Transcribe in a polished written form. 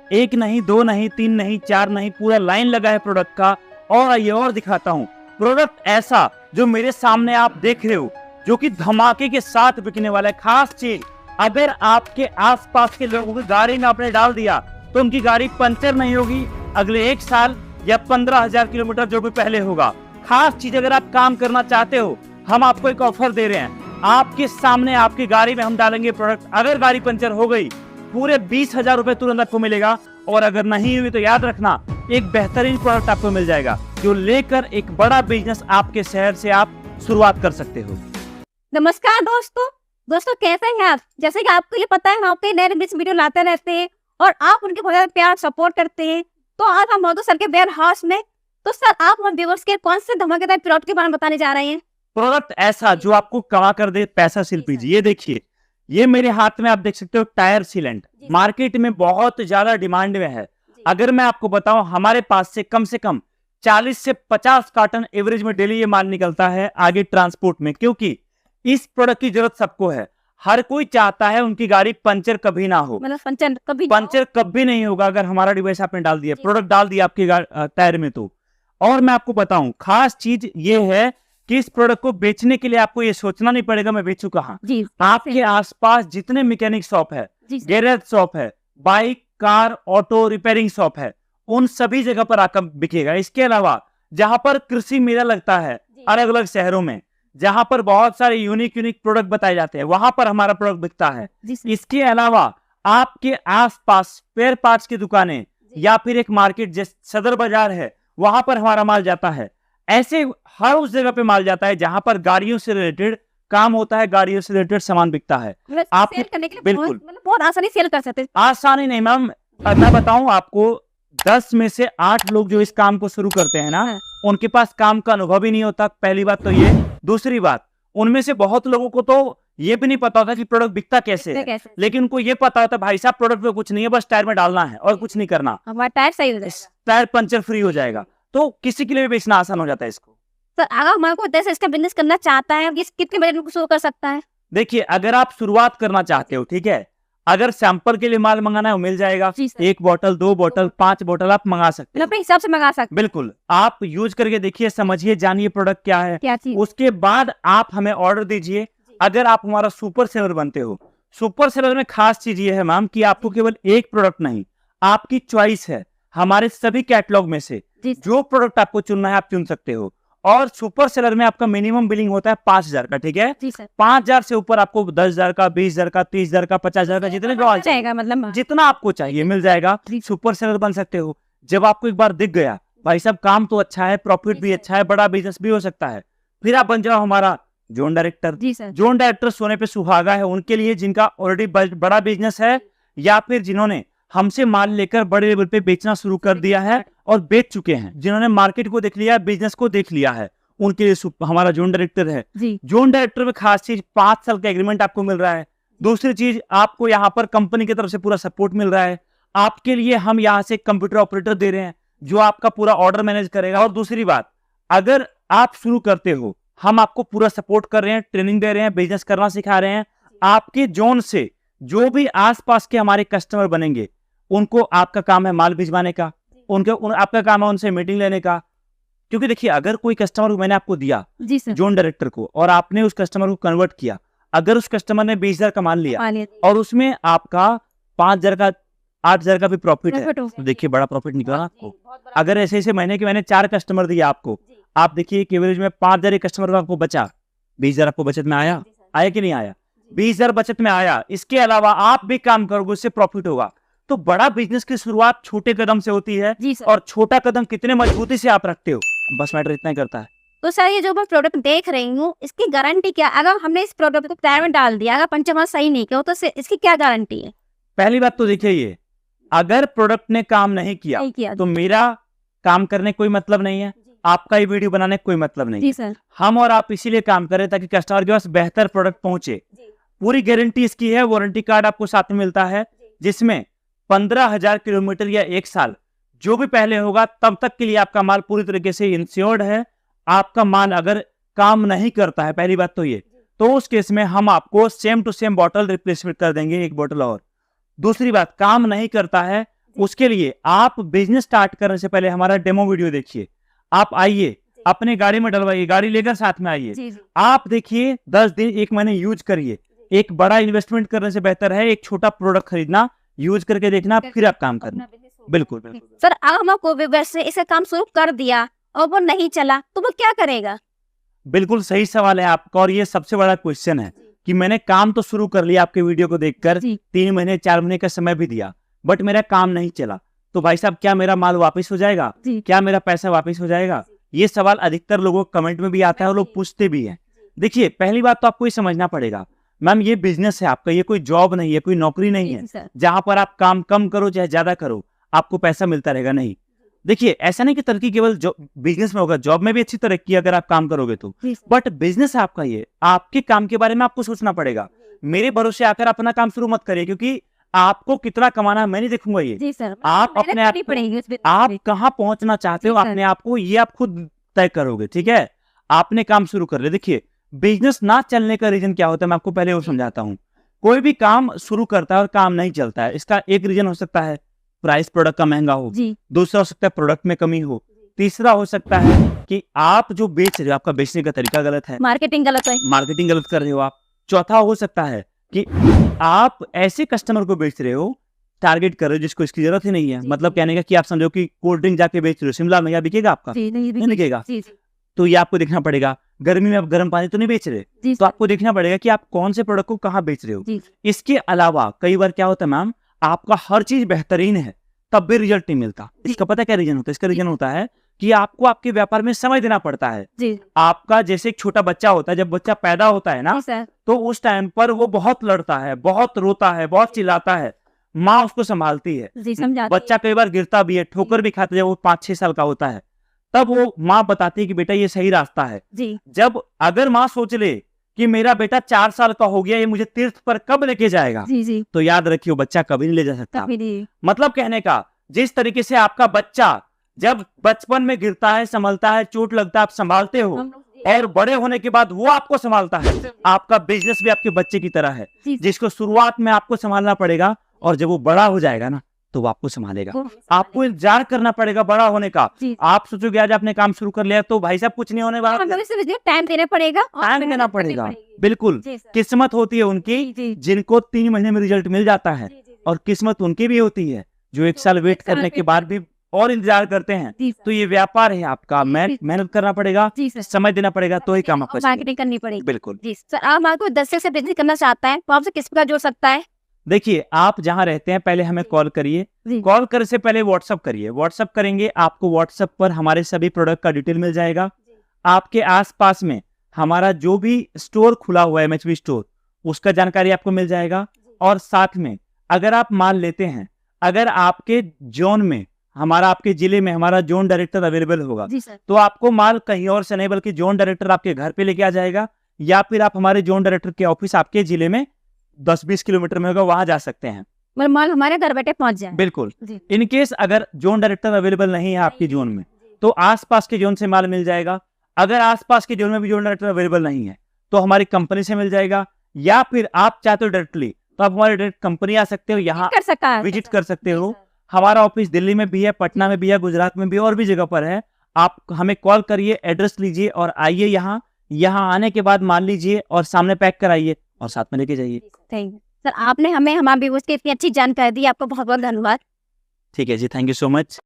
एक नहीं, दो नहीं, तीन नहीं, चार नहीं, पूरा लाइन लगा है प्रोडक्ट का। और ये और दिखाता हूँ प्रोडक्ट ऐसा जो मेरे सामने आप देख रहे हो, जो कि धमाके के साथ बिकने वाला है। खास चीज, अगर आपके आसपास के लोगों की गाड़ी में आपने डाल दिया तो उनकी गाड़ी पंचर नहीं होगी अगले 1 साल या 15,000 किलोमीटर जो भी पहले होगा। खास चीज, अगर आप काम करना चाहते हो, हम आपको एक ऑफर दे रहे हैं। आपके सामने आपकी गाड़ी में हम डालेंगे प्रोडक्ट, अगर गाड़ी पंचर हो गई पूरे 20,000 रुपए तुरंत आपको मिलेगा। और अगर नहीं हुई तो याद रखना, एक बेहतरीन प्रोडक्ट आपको मिल जाएगा जो लेकर एक बड़ा बिजनेस आपके शहर से आप शुरुआत कर सकते हो। नमस्कार दोस्तों कैसे हैं आप? जैसे कि आपको ये पता है, हम आपके नए वीडियो लाते रहते हैं और आप उनके बहुत ज्यादा प्यार सपोर्ट करते हैं। तो आज हम मौजूद सर के वेयर हाउस में। तो सर, आप हम व्यूअर्स के कौन से धमाकेदार प्रोडक्ट के बारे में बताने जा रहे हैं? प्रोडक्ट ऐसा जो आपको कमा कर दे पैसा शिल्पी जी। ये देखिए, ये मेरे हाथ में आप देख सकते हो टायर सीलेंट, मार्केट में बहुत ज्यादा डिमांड में है। अगर मैं आपको बताऊं, हमारे पास से कम 40 से 50 कार्टन एवरेज में डेली ये माल निकलता है आगे ट्रांसपोर्ट में, क्योंकि इस प्रोडक्ट की जरूरत सबको है। हर कोई चाहता है उनकी गाड़ी पंचर कभी ना हो, मतलब पंचर कभी नहीं होगा अगर हमारा डिवाइस आपने डाल दिया, प्रोडक्ट डाल दिया आपके टायर में तो। और मैं आपको बताऊं, खास चीज ये है कि इस प्रोडक्ट को बेचने के लिए आपको ये सोचना नहीं पड़ेगा मैं बेचू कहाँ। आपके आसपास जितने मैकेनिक शॉप है, गैरेज शॉप है, bike car auto repairing shop है, उन सभी जगह पर आकर बिकेगा। इसके अलावा जहां पर कृषि मेला लगता है अलग अलग शहरों में, जहां पर बहुत सारे यूनिक प्रोडक्ट बताए जाते हैं, वहां पर हमारा प्रोडक्ट बिकता है। इसके अलावा आपके आसपास स्पेयर पार्ट्स की दुकानें या फिर एक मार्केट जैसे सदर बाजार है, वहां पर हमारा माल जाता है। ऐसे हर उस जगह पे माल जाता है जहां पर गाड़ियों से रिलेटेड काम होता है, गाड़ियों से रिलेटेड सामान बिकता है। आप सेल करने के लिए बिल्कुल बहुत आसानी सेल कर सकते हैं। आसानी नहीं मैम, मैं बताऊं आपको, 10 में से 8 लोग जो इस काम को शुरू करते हैं ना, उनके पास काम का अनुभव ही नहीं होता। पहली बात तो ये। दूसरी बात, उनमें से बहुत लोगों को तो ये भी नहीं पता होता कि प्रोडक्ट बिकता कैसे है। लेकिन उनको ये पता होता है भाई साहब प्रोडक्ट में कुछ नहीं है, बस टायर में डालना है और कुछ नहीं करना, हमारा टायर सही हो जाएगा, टायर पंचर फ्री हो जाएगा। तो किसी के लिए बेचना आसान हो जाता है इसको। सर, अगर हमारे को जैसे इसका बिजनेस करना चाहता है, कितने बजट में शुरू कर सकता है? देखिए, अगर आप शुरुआत करना चाहते हो, ठीक है, अगर सैंपल के लिए माल मंगाना है वो मिल जाएगा। 1 बोतल 2 बोतल 5 बोतल आप मंगा सकते हैं, अपने हिसाब से मंगा सकते हैं। बिल्कुल, आप यूज करके देखिए, समझिए, जानिए प्रोडक्ट क्या है, क्या चीज। उसके बाद आप हमें ऑर्डर दीजिए। अगर आप हमारा सुपर सेलर बनते हो, सुपर सेलर में खास चीज ये है मैम कि आपको केवल एक प्रोडक्ट नहीं, आपकी चॉइस है। हमारे सभी कैटलॉग में से जो प्रोडक्ट आपको चुनना है आप चुन सकते हो। और सुपर सेलर में आपका मिनिमम बिलिंग होता है 5,000 का, ठीक है। 5,000 से ऊपर आपको 10,000 का, 20,000 का, 30,000 का, 50,000 का, जितने मतलब जितना आपको चाहिए मिल जाएगा। सुपर सेलर बन सकते हो। जब आपको एक बार दिख गया भाई साहब काम तो अच्छा है, प्रॉफिट भी अच्छा है, बड़ा बिजनेस भी हो सकता है, फिर आप बन जाओ हमारा जोन डायरेक्टर। जोन डायरेक्टर सोने पे सुहागा है उनके लिए जिनका ऑलरेडी बड़ा बिजनेस है, या फिर जिन्होंने हमसे माल लेकर बड़े लेवल पे बेचना शुरू कर दिया है और बेच चुके हैं, जिन्होंने मार्केट को देख लिया, बिजनेस को देख लिया है, उनके लिए हमारा जोन डायरेक्टर है। जोन डायरेक्टर में खास चीज 5 साल का एग्रीमेंट आपको मिल रहा है। दूसरी चीज, आपको यहाँ पर कंपनी की तरफ से पूरा सपोर्ट मिल रहा है। आपके लिए हम यहाँ से कंप्यूटर ऑपरेटर दे रहे हैं जो आपका पूरा ऑर्डर मैनेज करेगा। और दूसरी बात, अगर आप शुरू करते हो, हम आपको पूरा सपोर्ट कर रहे हैं, ट्रेनिंग दे रहे हैं, बिजनेस करना सिखा रहे हैं। आपके जोन से जो भी आसपास के हमारे कस्टमर बनेंगे, उनको आपका काम है माल भिजवाने का, आपका काम है उनसे मीटिंग लेने का। क्योंकि देखिए, अगर कोई कस्टमर को मैंने आपको दिया जोन डायरेक्टर को, और आपने उस कस्टमर को कन्वर्ट किया, अगर उस कस्टमर ने 20,000 का मान लिया और उसमें आपका 5,000 का 8,000 का भी प्रॉफिट है, तो देखिए बड़ा प्रॉफिट निकला आपको। अगर ऐसे महीने के मैंने 4 कस्टमर दिया आपको, आप देखिए एवरेज में 5,000 कस्टमर का आपको बचा, 20,000 आपको बचत में आया कि नहीं आया? 20,000 बचत में आया। इसके अलावा आप भी काम करोगे, उससे प्रॉफिट होगा। तो बड़ा बिजनेस की शुरुआत छोटे कदम से होती है, और छोटा कदम कितने मजबूती से आप रखते हो, बस मैटर इतना ही करता है। तो सर, ये जो मैं प्रोडक्ट देख रही हूँ, इसकी गारंटी क्या? अगर हमने इस प्रोडक्ट को टायर में डाल दिया, अगर पंचर सही नहीं किया तो इसकी क्या गारंटी है? पहली बात तो देखिए, ये अगर प्रोडक्ट ने काम नहीं किया तो मेरा काम करने कोई मतलब नहीं है, आपका ये वीडियो बनाने कोई मतलब नहीं है। हम और आप इसीलिए काम करें ताकि कस्टमर के पास बेहतर प्रोडक्ट पहुंचे। पूरी गारंटी इसकी है, वारंटी कार्ड आपको साथ में मिलता है, जिसमें 15,000 किलोमीटर या 1 साल जो भी पहले होगा तब तक के लिए आपका माल पूरी तरीके से इंश्योर्ड है। आपका माल अगर काम नहीं करता है, पहली बात तो ये, तो उस केस में हम आपको same to same bottle replacement कर देंगे, 1 बोतल और। दूसरी बात, काम नहीं करता है, उसके लिए आप बिजनेस स्टार्ट करने से पहले हमारा डेमो वीडियो देखिए, आप आइए, अपने गाड़ी में डलवाइए, गाड़ी लेकर साथ में आइए, आप देखिए 10 दिन 1 महीने यूज करिए। एक बड़ा इन्वेस्टमेंट करने से बेहतर है एक छोटा प्रोडक्ट खरीदना, यूज करके देखना, फिर आप काम करना। बिल्कुल बिल्कुल सर, अब हम कोई वैसे इसे काम शुरू कर दिया और वो नहीं चला तो वो क्या करेगा? बिल्कुल सही सवाल है आपका, और ये सबसे बड़ा क्वेश्चन है कि मैंने काम तो शुरू कर लिया आपके वीडियो को देखकर, 3 महीने 4 महीने का समय भी दिया, बट मेरा काम नहीं चला, तो भाई साहब क्या मेरा माल वापस हो जाएगा, क्या मेरा पैसा वापस हो जाएगा? ये सवाल अधिकतर लोगों को कमेंट में भी आता है और लोग पूछते भी हैं। देखिए, पहली बात तो आपको ये समझना पड़ेगा, मैम ये बिजनेस है आपका, ये कोई जॉब नहीं है, कोई नौकरी नहीं है जहां पर आप काम कम करो चाहे ज्यादा करो आपको पैसा मिलता रहेगा। नहीं, देखिए ऐसा नहीं कि तरक्की केवल बिजनेस में होगा, जॉब में भी अच्छी तरक्की अगर आप काम करोगे तो, बट बिजनेस है आपका, ये आपके काम के बारे में आपको सोचना पड़ेगा। मेरे भरोसे आकर अपना काम शुरू मत करिए, क्योंकि आपको कितना कमाना है मैं नहीं देखूंगा ये। जी सर, आप अपने आप कहाँ पहुंचना चाहते हो अपने आप को, ये आप खुद तय करोगे। ठीक है, आपने काम शुरू कर लिया। देखिए, बिजनेस ना चलने का रीजन क्या होता है मैं आपको पहले वो समझाता हूँ। कोई भी काम शुरू करता है और काम नहीं चलता है, इसका एक रीजन हो सकता है प्राइस प्रोडक्ट का महंगा हो, दूसरा हो सकता है प्रोडक्ट में कमी हो, तीसरा हो सकता है कि आप जो बेच रहे हो आपका बेचने का तरीका गलत है, मार्केटिंग गलत कर रहे हो आप, चौथा हो सकता है कि आप ऐसे कस्टमर को बेच रहे हो, टारगेट कर रहे हो जिसको इसकी जरूरत ही नहीं है। मतलब कहने का कि आप समझो कि कोल्ड ड्रिंक जाके बेच रहे हो, शिमला में बिकेगा आपका? नहीं बिकेगा। तो ये आपको देखना पड़ेगा। गर्मी में आप गर्म पानी तो नहीं बेच रहे, तो आपको देखना पड़ेगा कि आप कौन से प्रोडक्ट को कहाँ बेच रहे हो। इसके अलावा कई बार क्या होता है मैम, आपका हर चीज बेहतरीन है तब भी रिजल्ट नहीं मिलता। इसका पता क्या रीजन होता है? इसका रीजन होता है कि आपको आपके व्यापार में समय देना पड़ता है। आपका जैसे एक छोटा बच्चा होता है, जब बच्चा पैदा होता है ना, तो उस टाइम पर वो बहुत लड़ता है, बहुत रोता है, बहुत चिल्लाता है, माँ उसको संभालती है। बच्चा कई बार गिरता भी है, ठोकर भी खाता है, जब वो 5-6 साल का होता है तब वो माँ बताती है कि बेटा ये सही रास्ता है। जब अगर माँ सोच ले कि मेरा बेटा 4 साल का हो गया, ये मुझे तीर्थ पर कब लेके जाएगा, तो याद रखियो बच्चा कभी नहीं ले जा सकता। मतलब कहने का, जिस तरीके से आपका बच्चा जब बचपन में गिरता है, संभलता है, चोट लगता है, आप संभालते हो, और बड़े होने के बाद वो आपको संभालता है। आपका बिजनेस भी आपके बच्चे की तरह है, जिसको शुरुआत में आपको संभालना पड़ेगा, और जब वो बड़ा हो जाएगा ना तो वो आपको संभालेगा। आपको इंतजार करना पड़ेगा बड़ा होने का। आप सोचोगे आज आपने काम शुरू कर लिया तो भाई साहब कुछ नहीं होने वाला, टाइम देना पड़ेगा, बिल्कुल। किस्मत होती है उनकी जिनको 3 महीने में रिजल्ट मिल जाता है, और किस्मत उनकी भी होती है जो 1 साल वेट करने के बाद भी और इंतजार करते हैं। तो ये व्यापार है आपका, मेहनत करना पड़ेगा, समय देना पड़ेगा, तो ही काम आपका, मार्केटिंग करनी पड़ेगी। बिल्कुल जी सर, आप आपको 10 से बिजनेस करना चाहता है तो आपसे किस प्रकार जुड़ सकता है? देखिए, आप जहां रहते हैं पहले हमें कॉल करिए, कॉल करने से पहले व्हाट्सअप करिए। व्हाट्सअप करेंगे, आपको व्हाट्सअप पर हमारे सभी प्रोडक्ट का डिटेल मिल जाएगा। आपके आसपास में हमारा जो भी स्टोर खुला हुआ है, MHB स्टोर, उसका जानकारी आपको मिल जाएगा। और साथ में अगर आप माल लेते हैं, अगर आपके जोन में हमारा, आपके जिले में हमारा जोन डायरेक्टर अवेलेबल होगा, तो आपको माल कहीं और से नहीं बल्कि जोन डायरेक्टर आपके घर पे लेके आ जाएगा, या फिर आप हमारे जोन डायरेक्टर के ऑफिस आपके जिले में 10-20 किलोमीटर में होगा, वहां जा सकते हैं। माल हमारे घर बैठे पहुंच जाए। बिल्कुल। इन केस अगर जोन डायरेक्टर अवेलेबल नहीं है आपके जोन में, तो आसपास के जोन से माल मिल जाएगा। अगर आसपास के जोन में भी जोन डायरेक्टर अवेलेबल नहीं है तो हमारी कंपनी से मिल जाएगा, या फिर आप चाहते हो डायरेक्टली तो आप हमारी डायरेक्ट कंपनी आ सकते हो, यहाँ विजिट कर सकते हो। हमारा ऑफिस दिल्ली में भी है, पटना में भी है, गुजरात में भी और भी जगह पर है। आप हमें कॉल करिए, एड्रेस लीजिए और आइए यहाँ आने के बाद मान लीजिए और सामने पैक कराइए और साथ में लेके जाइए। थैंक यू सर, आपने हमें हमारे व्यूअर्स की इतनी अच्छी जानकारी दी, आपको बहुत बहुत धन्यवाद। ठीक है जी, थैंक यू सो मच।